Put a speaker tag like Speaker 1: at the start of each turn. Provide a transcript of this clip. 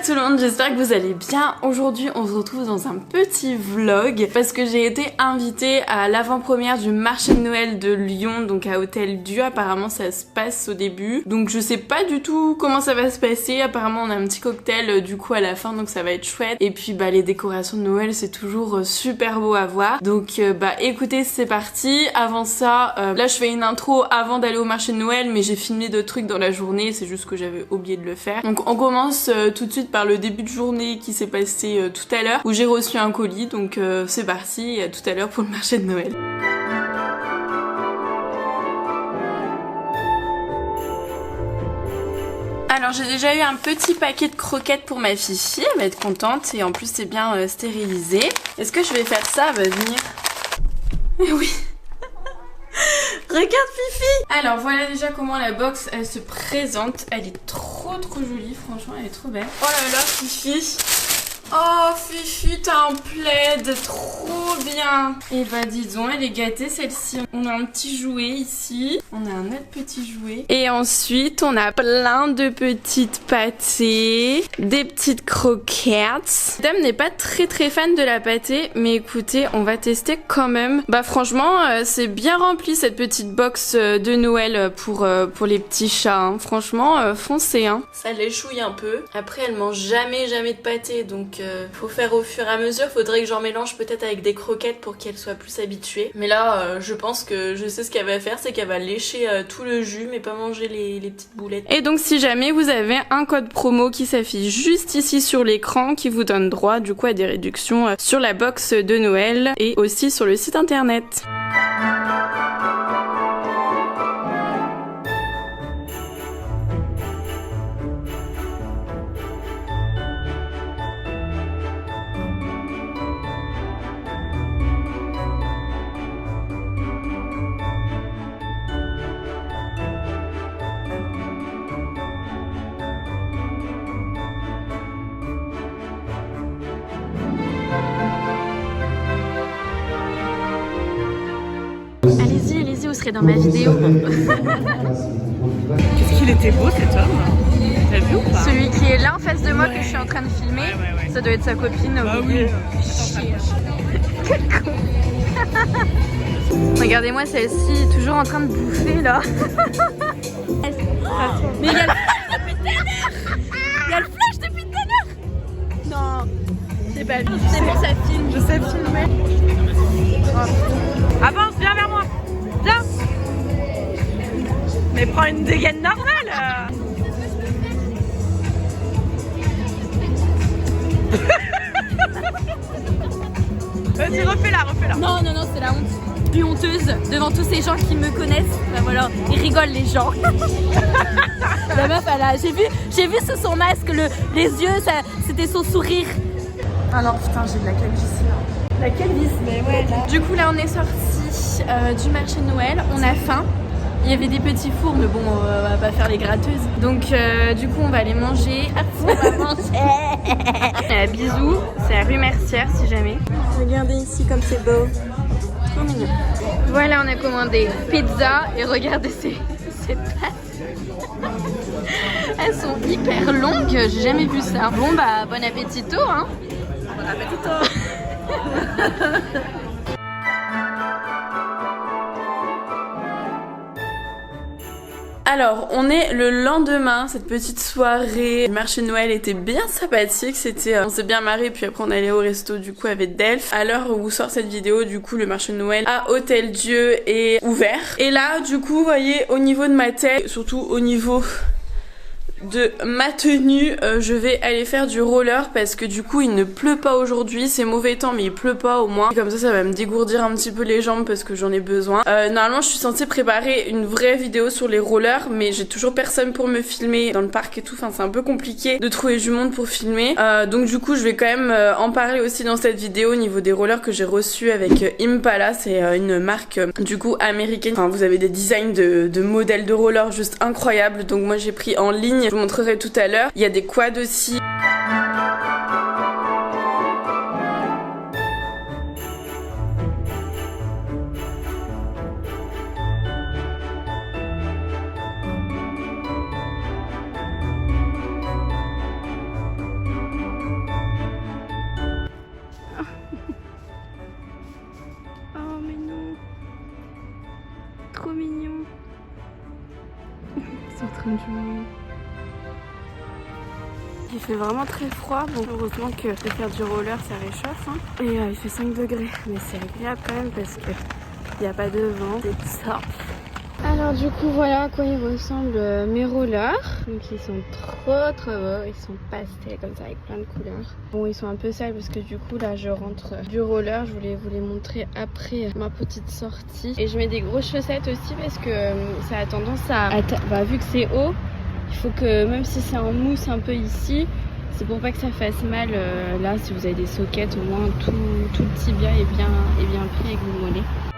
Speaker 1: tout le monde, j'espère que vous allez bien. Aujourd'hui on se retrouve dans un petit vlog parce que j'ai été invitée à l'avant-première du marché de Noël de Lyon, donc à Hôtel Dieu. Apparemment ça se passe au début, donc je sais pas du tout comment ça va se passer. Apparemment on a un petit cocktail du coup à la fin, donc ça va être chouette. Et puis bah les décorations de Noël c'est toujours super beau à voir. Donc bah écoutez, c'est parti. Avant ça, là je fais une intro avant d'aller au marché de Noël, mais j'ai filmé d'autres trucs dans la journée, c'est juste que j'avais oublié de le faire. Donc on commence tout de suite par le début de journée qui s'est passé tout à l'heure, où j'ai reçu un colis, donc c'est parti, et à tout à l'heure pour le marché de Noël. Alors j'ai déjà eu un petit paquet de croquettes pour ma Fifi, elle va être contente, et en plus c'est bien stérilisé. Est-ce que je vais faire ça? Elle va venir. Eh oui. Regarde Fifi! Alors voilà déjà comment la box elle se présente. Elle est trop jolie, franchement elle est trop belle. Oh là là Fifi! Oh Fifi, t'as un plaid, trop bien. Et bah disons, elle est gâtée celle-ci. On a un petit jouet ici, on a un autre petit jouet. Et ensuite on a plein de petites pâtées, des petites croquettes. Dame n'est pas très fan de la pâtée, mais écoutez, on va tester quand même. Bah franchement, c'est bien rempli cette petite box de Noël pour les petits chats. Hein. Franchement, foncez. Hein. Ça l'échouille un peu. Après, elle mange jamais de pâtée, donc faut faire au fur et à mesure. Faudrait que j'en mélange peut-être avec des croquettes pour qu'elle soit plus habituée. Mais là je pense que je sais ce qu'elle va faire, c'est qu'elle va lécher tout le jus mais pas manger les petites boulettes. Et donc si jamais vous avez un code promo qui s'affiche juste ici sur l'écran qui vous donne droit du coup à des réductions sur la box de Noël et aussi sur le site internet. Allez-y, vous serez dans ma vidéo.
Speaker 2: Qu'est-ce qu'il était beau cet homme. T'as vu ou pas?
Speaker 1: Celui qui est là en face de moi que je suis en train de filmer, ça doit être sa copine au milieu.
Speaker 2: Oui.
Speaker 1: Quel con. Regardez-moi celle-ci, toujours en train de bouffer là. Mais il y a le flash depuis tout à l'heure. Il y a le flash depuis tout à l'heure. Non, c'est pas lui, c'est bon, ça filme.
Speaker 2: Je sais filmer. Avance, viens vers moi. Viens. Mais prends une dégaine normale. Vas-y, refais-la.
Speaker 1: Non, c'est la honte. Je suis honteuse devant tous ces gens qui me connaissent. Enfin, voilà, ils rigolent les gens. La meuf, j'ai vu sous son masque les yeux, c'était son sourire. Ah non, putain, j'ai de la calvitie là. La calvitie, mais ouais. Là. Du coup, là, on est sorti du marché de Noël. On a faim. Il y avait des petits fours, mais bon, on va pas faire les gratteuses. Donc, du coup, on va aller manger. On va manger. Bisous, c'est la rue Mercière si jamais. Regardez ici comme c'est beau. Trop mignon. Voilà, on a commandé pizza et regardez ces pâtes. Elles sont hyper longues, j'ai jamais vu ça. Bon bah, bon appétito hein.
Speaker 2: Bon appétito.
Speaker 1: Alors, on est le lendemain, cette petite soirée. Le marché de Noël était bien sympathique, on s'est bien marré, puis après on allait au resto du coup avec Delph. À l'heure où sort cette vidéo, du coup le marché de Noël à Hôtel Dieu est ouvert. Et là, du coup, vous voyez, au niveau de ma tête, surtout au niveau de ma tenue, je vais aller faire du roller parce que du coup il ne pleut pas aujourd'hui, c'est mauvais temps mais il pleut pas au moins. Et comme ça va me dégourdir un petit peu les jambes parce que j'en ai besoin. Normalement je suis censée préparer une vraie vidéo sur les rollers mais j'ai toujours personne pour me filmer dans le parc et tout, enfin c'est un peu compliqué de trouver du monde pour filmer. Donc du coup je vais quand même en parler aussi dans cette vidéo au niveau des rollers que j'ai reçus avec Impala, c'est une marque du coup américaine. Enfin vous avez des designs de modèles de rollers juste incroyables, donc moi j'ai pris en ligne. Je vous montrerai tout à l'heure. Il y a des quads aussi. Il fait vraiment très froid, bon heureusement que de faire du roller ça réchauffe hein. Et il fait 5 degrés, mais c'est agréable quand même parce que il n'y a pas de vent, c'est ça. Alors du coup voilà à quoi ils ressemblent mes rollers. Donc ils sont trop beaux, ils sont pastels comme ça avec plein de couleurs. Bon ils sont un peu sales parce que du coup là je rentre du roller, je voulais vous les montrer après ma petite sortie. Et je mets des grosses chaussettes aussi parce que ça a tendance à vu que c'est haut, il faut que même si c'est en mousse un peu ici, c'est pour pas que ça fasse mal. Là si vous avez des soquettes au moins tout le tibia est bien pris avec vos mollets.